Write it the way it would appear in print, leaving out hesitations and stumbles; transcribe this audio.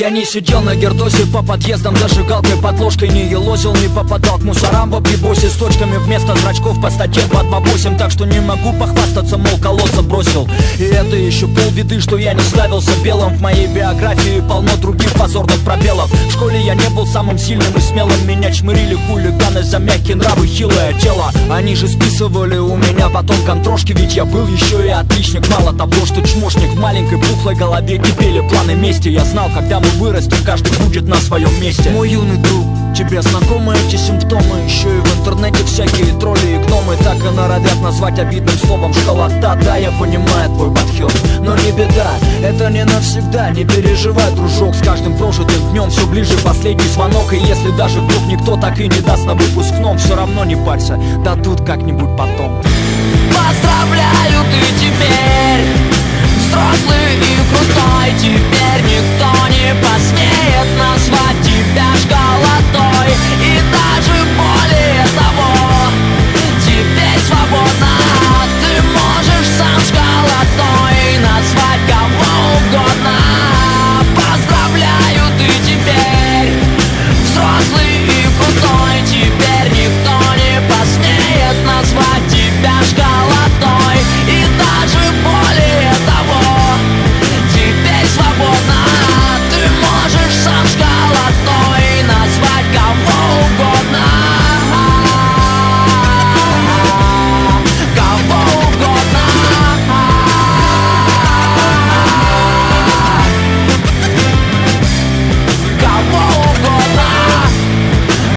Я не сидел на гердосе по подъездам, зажигалкой под ложкой не елозил, не попадал к мусорам в объебосе с точками вместо зрачков по статье по 2.8. Так что не могу похвастаться, мол, колодца бросил. И это еще полбеды, что я не ставился белым. В моей биографии полно других позорных пробелов. В школе я не был самым сильным и смелым. Меня чмырили хулиганы за мягкие нравы, хилое тело. Они же списывали у меня потом контрошки, ведь я был еще и отличник. Мало того, что чмошник, в маленькой пухлой голове кипели планы мести. Я знал, когда мы вырастем, каждый будет на своем месте. Мой юный друг, тебе знакомы эти симптомы? Еще и в интернете всякие тролли и гномы так и норовят назвать обидным словом школота. Да, я понимаю твой подход, но не беда, это не навсегда. Не переживай, дружок, с каждым прожитым днем все ближе последний звонок. И если даже вдруг никто так и не даст на выпускном, все равно не парься, дадут как-нибудь потом. Поздравляю, ты теперь взрослый и крутой. Теперь никто не посмеет назвать